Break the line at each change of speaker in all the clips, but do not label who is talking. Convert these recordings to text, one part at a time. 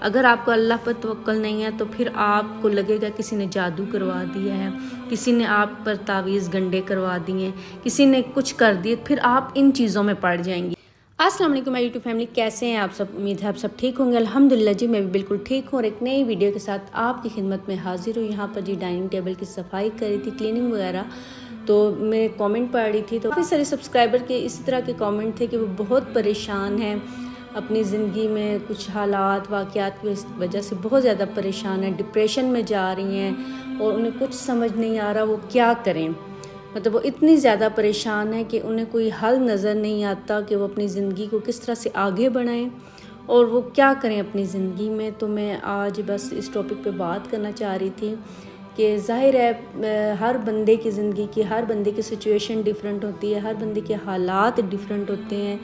اگر آپ کو اللہ پر توکل نہیں ہے تو پھر آپ کو لگے گا کسی نے جادو کروا دیا ہے، کسی نے آپ پر تعویذ گنڈے کروا دیے، کسی نے کچھ کر دیے، پھر آپ ان چیزوں میں پڑ جائیں گی۔ السلام علیکم میری یوٹیوب فیملی، کیسے ہیں آپ سب؟ امید ہے آپ سب ٹھیک ہوں گے۔ الحمدللہ جی میں بھی بالکل ٹھیک ہوں، اور ایک نئی ویڈیو کے ساتھ آپ کی خدمت میں حاضر ہوں۔ یہاں پر جی ڈائننگ ٹیبل کی صفائی کر رہی تھی، کلیننگ وغیرہ، تو میں کامنٹ پڑھ رہی تھی، تو کافی سارے سبسکرائبر کے اس طرح کے کامنٹ تھے کہ وہ بہت پریشان ہیں اپنی زندگی میں، کچھ حالات واقعات کی وجہ سے بہت زیادہ پریشان ہیں، ڈپریشن میں جا رہی ہیں اور انہیں کچھ سمجھ نہیں آ رہا وہ کیا کریں۔ مطلب وہ اتنی زیادہ پریشان ہے کہ انہیں کوئی حل نظر نہیں آتا کہ وہ اپنی زندگی کو کس طرح سے آگے بڑھائیں اور وہ کیا کریں اپنی زندگی میں۔ تو میں آج بس اس ٹاپک پہ بات کرنا چاہ رہی تھی کہ ظاہر ہے ہر بندے کی زندگی کی، ہر بندے کی سچویشن ڈیفرنٹ ہوتی ہے، ہر بندے کے حالات ڈیفرنٹ ہوتے ہیں،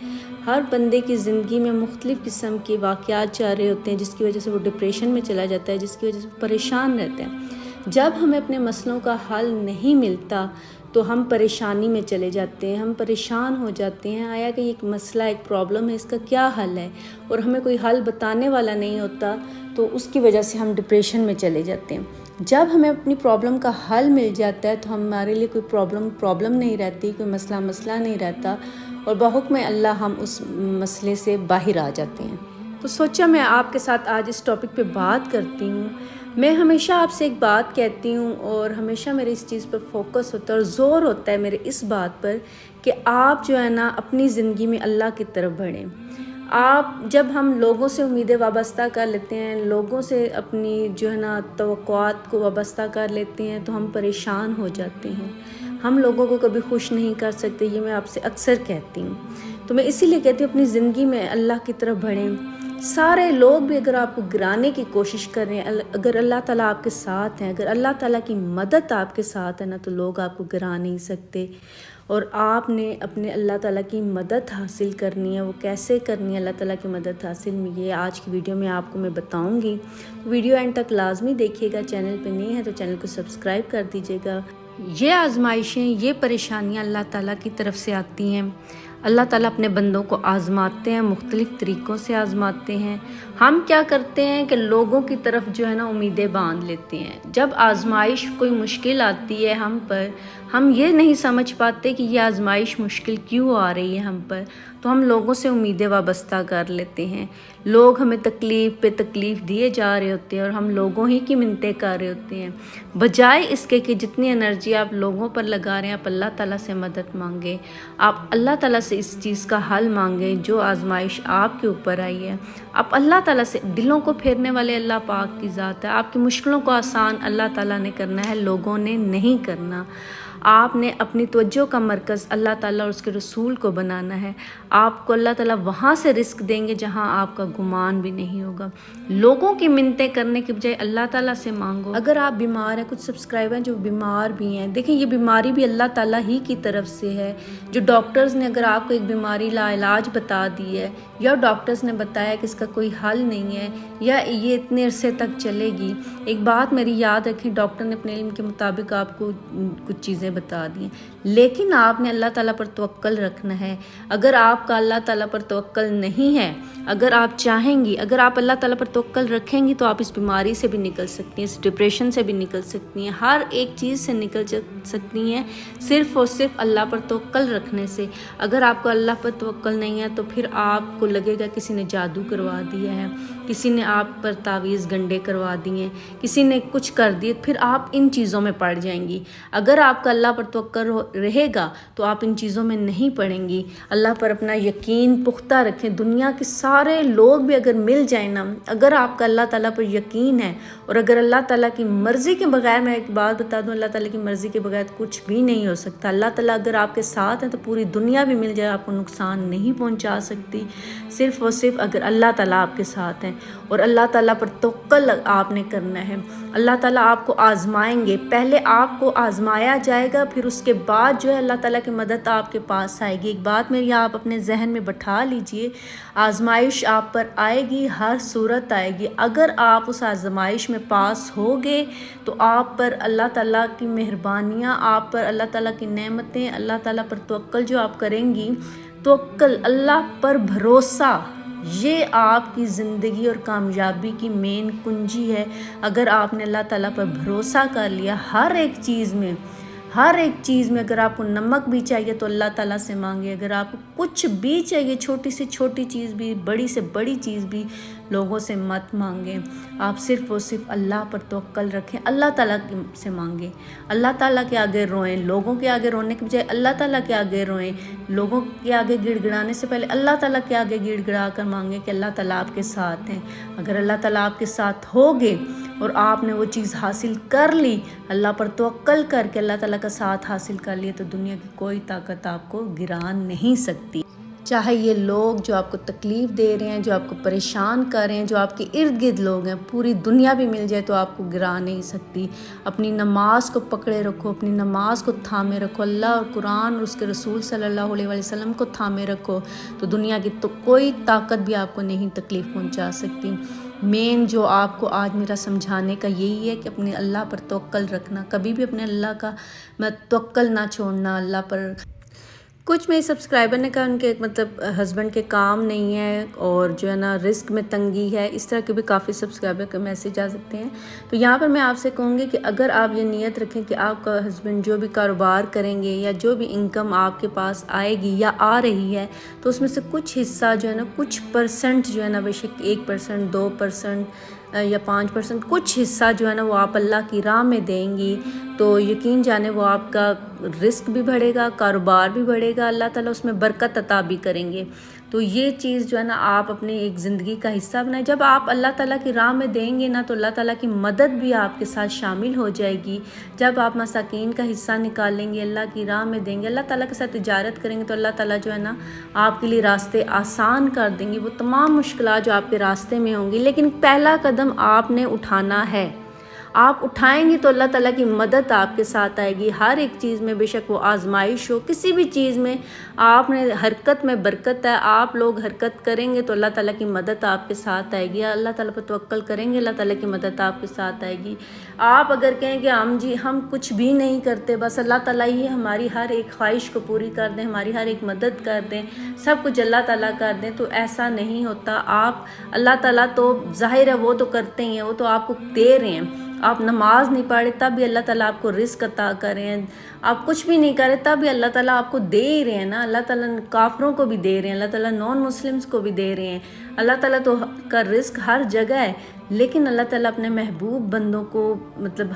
ہر بندے کی زندگی میں مختلف قسم کے واقعات چل رہے ہوتے ہیں جس کی وجہ سے وہ ڈپریشن میں چلا جاتا ہے، جس کی وجہ سے وہ پریشان رہتا ہے۔ جب ہمیں اپنے مسئلوں کا حل نہیں ملتا تو ہم پریشانی میں چلے جاتے ہیں، ہم پریشان ہو جاتے ہیں، آیا کہ ایک مسئلہ، ایک پرابلم ہے، اس کا کیا حل ہے، اور ہمیں کوئی حل بتانے والا نہیں ہوتا، تو اس کی وجہ سے ہم ڈپریشن میں چلے جاتے ہیں۔ جب ہمیں اپنی پرابلم کا حل مل جاتا ہے تو ہمارے لیے کوئی پرابلم نہیں رہتی، کوئی مسئلہ نہیں رہتا، اور بحکم اللہ ہم اس مسئلے سے باہر آ جاتے ہیں۔ تو سوچا میں آپ کے ساتھ آج اس ٹاپک پہ بات کرتی ہوں۔ میں ہمیشہ آپ سے ایک بات کہتی ہوں اور ہمیشہ میرے اس چیز پر فوکس ہوتا ہے اور زور ہوتا ہے میرے اس بات پر کہ آپ جو ہے نا اپنی زندگی میں اللہ کی طرف بڑھیں۔ جب ہم لوگوں سے امیدیں وابستہ کر لیتے ہیں، لوگوں سے اپنی جو ہے نا توقعات کو وابستہ کر لیتے ہیں تو ہم پریشان ہو جاتے ہیں۔ ہم لوگوں کو کبھی خوش نہیں کر سکتے، یہ میں آپ سے اکثر کہتی ہوں۔ تو میں اسی لیے کہتی ہوں اپنی زندگی میں اللہ کی طرف بڑھیں۔ سارے لوگ بھی اگر آپ کو گرانے کی کوشش کر رہے ہیں، اگر اللہ تعالیٰ آپ کے ساتھ ہیں، اگر اللہ تعالیٰ کی مدد آپ کے ساتھ ہے نا، تو لوگ آپ کو گرا نہیں سکتے۔ اور آپ نے اپنے اللہ تعالیٰ کی مدد حاصل کرنی ہے۔ وہ کیسے کرنی ہے اللہ تعالیٰ کی مدد حاصل میں، یہ آج کی ویڈیو میں آپ کو میں بتاؤں گی۔ ویڈیو اینڈ تک لازمی دیکھیے گا، چینل پہ نہیں ہے تو چینل کو سبسکرائب کر دیجیے گا۔ یہ آزمائشیں، یہ پریشانیاں اللہ تعالیٰ کی طرف سے آتی ہیں۔ اللہ تعالیٰ اپنے بندوں کو آزماتے ہیں، مختلف طریقوں سے آزماتے ہیں۔ ہم کیا کرتے ہیں کہ لوگوں کی طرف جو ہے نا امیدیں باندھ لیتے ہیں۔ جب آزمائش کوئی مشکل آتی ہے ہم پر، ہم یہ نہیں سمجھ پاتے کہ یہ آزمائش مشکل کیوں آ رہی ہے ہم پر، تو ہم لوگوں سے امیدیں وابستہ کر لیتے ہیں۔ لوگ ہمیں تکلیف پہ تکلیف دیے جا رہے ہوتے ہیں اور ہم لوگوں ہی کی منتیں کر رہے ہوتے ہیں، بجائے اس کے کہ جتنی انرجی آپ لوگوں پر لگا رہے ہیں آپ اللہ تعالیٰ سے مدد مانگیں، آپ اللہ تعالیٰ سے اس چیز کا حل مانگیں جو آزمائش آپ کے اوپر آئی ہے۔ آپ اللہ تعالیٰ سے، دلوں کو پھیرنے والے اللہ پاک کی ذات ہے، آپ کی مشکلوں کو آسان اللہ تعالیٰ نے کرنا ہے، لوگوں نے نہیں کرنا۔ آپ نے اپنی توجہ کا مرکز اللہ تعالیٰ اور اس کے رسول کو بنانا ہے۔ آپ کو اللہ تعالیٰ وہاں سے رزق دیں گے جہاں آپ کا گمان بھی نہیں ہوگا۔ لوگوں کی منتیں کرنے کی بجائے اللہ تعالیٰ سے مانگو۔ اگر آپ بیمار ہیں، کچھ سبسکرائبر ہیں جو بیمار بھی ہیں، دیکھیں یہ بیماری بھی اللہ تعالیٰ ہی کی طرف سے ہے۔ جو ڈاکٹرز نے اگر آپ کو ایک بیماری لا علاج بتا دی ہے، یا ڈاکٹرز نے بتایا کہ اس کا کوئی حل نہیں ہے، یا یہ اتنے عرصے تک چلے گی، ایک بات میری یاد رکھیں، ڈاکٹر نے اپنے علم کے مطابق آپ کو کچھ چیزیں بتا دی ہیں، لیکن آپ نے اللہ تعالیٰ پر توکل رکھنا ہے۔ اگر آپ کا اللہ تعالیٰ پر توکل نہیں ہے، اگر آپ چاہیں گی، اگر آپ اللہ تعالیٰ پر توکل رکھیں گی تو آپ اس بیماری سے بھی نکل سکتی ہیں، اس ڈپریشن سے بھی نکل سکتی ہیں، ہر ایک چیز سے نکل سکتی ہیں، صرف اور صرف اللہ پر توکل رکھنے سے۔ اگر آپ کو اللہ پر توکل نہیں ہے تو پھر آپ کو لگے گا کسی نے جادو کروا دیا ہے، کسی نے آپ پر تعویذ گنڈے کروا دیے، کسی نے کچھ کر دیے، پھر آپ ان چیزوں میں پڑ جائیں گی۔ اگر آپ کا اللہ پر توکل رہے گا تو آپ ان چیزوں میں نہیں پڑیں گی۔ اللہ پر اپنا یقین پختہ رکھیں۔ دنیا کے سارے لوگ بھی اگر مل جائیں نا، اگر آپ کا اللہ تعالیٰ پر یقین ہے، اور اگر اللہ تعالیٰ کی مرضی کے بغیر، میں ایک بات بتا دوں، اللہ تعالیٰ کی مرضی کے بغیر کچھ بھی نہیں ہو سکتا۔ اللہ تعالیٰ اگر آپ کے ساتھ ہیں تو پوری دنیا بھی مل جائے آپ کو نقصان نہیں پہنچا سکتی، صرف اور صرف اگر اللہ تعالیٰ آپ کے ساتھ ہیں۔ اور اللہ تعالیٰ پر توکل آپ نے کرنا ہے۔ اللہ تعالیٰ آپ کو آزمائیں گے، پہلے آپ کو آزمایا جائے گا، پھر اس کے بعد جو ہے اللہ تعالیٰ کی مدد آپ کے پاس آئے گی۔ ایک بات میری آپ اپنے ذہن میں بٹھا لیجئے، آزمائش آپ پر آئے گی، ہر صورت آئے گی۔ اگر آپ اس آزمائش میں پاس ہوگے تو آپ پر اللہ تعالیٰ کی مہربانیاں، آپ پر اللہ تعالیٰ کی نعمتیں، اللہ تعالیٰ پر توکل جو آپ کریں گی، توکل اللہ پر بھروسہ یہ آپ کی زندگی اور کامیابی کی مین کنجی ہے۔ اگر آپ نے اللہ تعالیٰ پر بھروسہ کر لیا ہر ایک چیز میں اگر آپ کو نمک بھی چاہیے تو اللہ تعالیٰ سے مانگے، اگر آپ کو کچھ بھی چاہیے، چھوٹی سے چھوٹی چیز بھی، بڑی سے بڑی چیز بھی، لوگوں سے مت مانگیں۔ آپ صرف اللہ پر توکل رکھیں، اللہ تعالیٰ سے مانگیں، اللہ تعالیٰ کے آگے روئیں، لوگوں کے آگے رونے کے بجائے اللہ تعالیٰ کے آگے روئیں، لوگوں کے آگے گڑ گڑانے سے پہلے اللہ تعالیٰ کے آگے گڑ گڑا کر مانگیں کہ اللہ تعالیٰ آپ کے ساتھ ہیں۔ اگر اللہ تعالیٰ آپ کے ساتھ ہوگے اور آپ نے وہ چیز حاصل کر لی، اللہ پر توکل کر کے اللہ تعالیٰ کا ساتھ حاصل کر لیے، تو دنیا کی کوئی طاقت آپ کو گرا نہیں سکتی۔ چاہے یہ لوگ جو آپ کو تکلیف دے رہے ہیں، جو آپ کو پریشان کر رہے ہیں، جو آپ کے ارد گرد لوگ ہیں، پوری دنیا بھی مل جائے تو آپ کو گرا نہیں سکتی۔ اپنی نماز کو پکڑے رکھو، اپنی نماز کو تھامے رکھو، اللہ اور قرآن اور اس کے رسول صلی اللہ علیہ وسلم کو تھامے رکھو، تو دنیا کی تو کوئی طاقت بھی آپ کو نہیں تکلیف پہنچا سکتی۔ مین جو آپ کو آج میرا سمجھانے کا یہی ہے کہ اپنے اللہ پر توکل رکھنا، کبھی بھی اپنے اللہ کا توکل نہ چھوڑنا اللہ پر۔ کچھ میرے سبسکرائبر نے کہا ان کے ہسبینڈ کے کام نہیں ہے اور جو ہے نا رزق میں تنگی ہے، اس طرح کے بھی کافی سبسکرائبر کے میسیج آ سکتے ہیں۔ تو یہاں پر میں آپ سے کہوں گی کہ اگر آپ یہ نیت رکھیں کہ آپ کا ہسبینڈ جو بھی کاروبار کریں گے یا جو بھی انکم آپ کے پاس آئے گی یا آ رہی ہے، تو اس میں سے کچھ حصہ جو ہے نا، کچھ پرسنٹ جو ہے نا، بے شک 1%، 2% یا 5%، کچھ حصہ جو ہے نا وہ آپ اللہ کی راہ میں دیں گی، تو یقین جانے وہ آپ کا رزق بھی بڑھے گا، کاروبار بھی بڑھے گا، اللہ تعالیٰ اس میں برکت عطا بھی کریں گے۔ تو یہ چیز جو ہے نا آپ اپنے ایک زندگی کا حصہ بنائیں۔ جب آپ اللہ تعالیٰ کی راہ میں دیں گے نا، تو اللہ تعالیٰ کی مدد بھی آپ کے ساتھ شامل ہو جائے گی۔ جب آپ مساکین کا حصہ نکالیں گے، اللہ کی راہ میں دیں گے، اللہ تعالیٰ کے ساتھ تجارت کریں گے، تو اللہ تعالیٰ جو ہے نا آپ کے لیے راستے آسان کر دیں گے، وہ تمام مشکلات جو آپ کے راستے میں ہوں گی۔ لیکن پہلا قدم آپ نے اٹھانا ہے، آپ اٹھائیں گی تو اللہ تعالیٰ کی مدد آپ کے ساتھ آئے گی۔ ہر ایک چیز میں، بے شک وہ آزمائش ہو، کسی بھی چیز میں آپ نے حرکت میں برکت ہے، آپ لوگ حرکت کریں گے تو اللہ تعالیٰ کی مدد آپ کے ساتھ آئے گی، اللہ تعالیٰ پر توکل کریں گے، اللہ تعالیٰ کی مدد آپ کے ساتھ آئے گی۔ آپ اگر کہیں کہ ہم کچھ بھی نہیں کرتے، بس اللہ تعالیٰ ہی ہماری ہر ایک خواہش کو پوری کر دیں، ہماری ہر ایک مدد کر دیں، سب کچھ اللہ تعالیٰ کر دیں، تو ایسا نہیں ہوتا۔ اللہ تعالیٰ تو ظاہر ہے وہ تو کرتے ہی ہیں، وہ تو آپ کو دے رہے ہیں۔ آپ نماز نہیں پڑھے تب بھی اللہ تعالیٰ آپ کو رزق عطا کر رہے ہیں، آپ کچھ بھی نہیں کرے تب بھی اللہ تعالیٰ آپ کو دے ہی رہے ہیں نا۔ اللہ تعالیٰ کافروں کو بھی دے رہے ہیں، اللہ تعالیٰ نان مسلمس کو بھی دے رہے ہیں۔ اللہ تعالیٰ تو کا رزق ہر جگہ ہے، لیکن اللہ تعالیٰ اپنے محبوب بندوں کو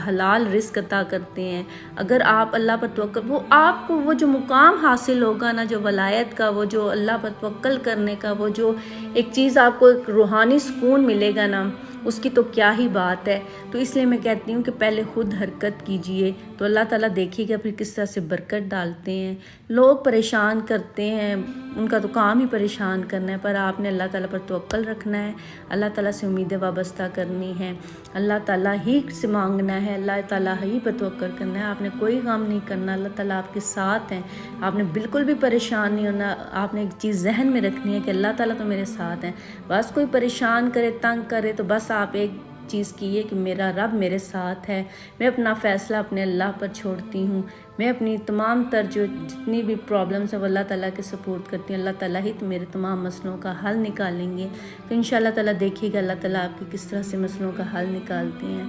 حلال رزق عطا کرتے ہیں۔ اگر آپ اللہ پر توکل، وہ آپ کو وہ جو مقام حاصل ہوگا نا، جو ولایت کا، وہ جو اللہ پر توکل کرنے کا، وہ جو ایک چیز آپ کو ایک روحانی سکون ملے گا نا، اس کی تو کیا ہی بات ہے۔ تو اس لیے میں کہتی ہوں کہ پہلے خود حرکت کیجئے، تو اللہ تعالیٰ دیکھیے گا پھر کس طرح سے برکت ڈالتے ہیں۔ لوگ پریشان کرتے ہیں، ان کا تو کام ہی پریشان کرنا ہے، پر آپ نے اللہ تعالیٰ پر توکل رکھنا ہے، اللہ تعالیٰ سے امیدیں وابستہ کرنی ہے، اللہ تعالیٰ ہی سے مانگنا ہے، اللہ تعالیٰ ہی پر توکل کرنا ہے۔ آپ نے کوئی کام نہیں کرنا، اللہ تعالیٰ آپ کے ساتھ ہیں، آپ نے بالکل بھی پریشان نہیں ہونا۔ آپ نے ایک چیز ذہن میں رکھنی ہے کہ اللہ تعالیٰ تو میرے ساتھ ہیں۔ بس کوئی پریشان کرے، تنگ کرے، تو بس آپ ایک چیز کی ہے کہ میرا رب میرے ساتھ ہے، میں اپنا فیصلہ اپنے اللہ پر چھوڑتی ہوں، میں اپنی تمام جتنی بھی پرابلمس ہیں وہ اللہ تعالیٰ کے سپورٹ کرتی ہوں، اللہ تعالیٰ ہی تو میرے تمام مسئلوں کا حل نکالیں گے۔ تو انشاءاللہ تعالیٰ دیکھیے گا اللہ تعالیٰ آپ کے کس طرح سے مسئلوں کا حل نکالتے ہیں۔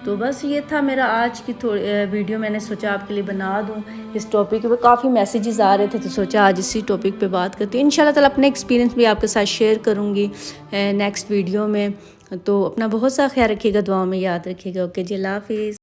تو بس یہ تھا میرا آج کی ویڈیو، میں نے سوچا آپ کے لیے بنا دوں اس ٹاپک پہ، کافی میسیجز آ رہے تھے تو سوچا آج اسی ٹاپک پہ بات کرتی ہوں۔ انشاءاللہ تعالیٰ اپنے ایکسپیرینس بھی آپ کے ساتھ شیئر کروں گی نیکسٹ ویڈیو میں۔ تو اپنا بہت سا خیال رکھیے گا، دعاؤں میں یاد رکھیے گا۔ اوکے جی، اللہ حافظ۔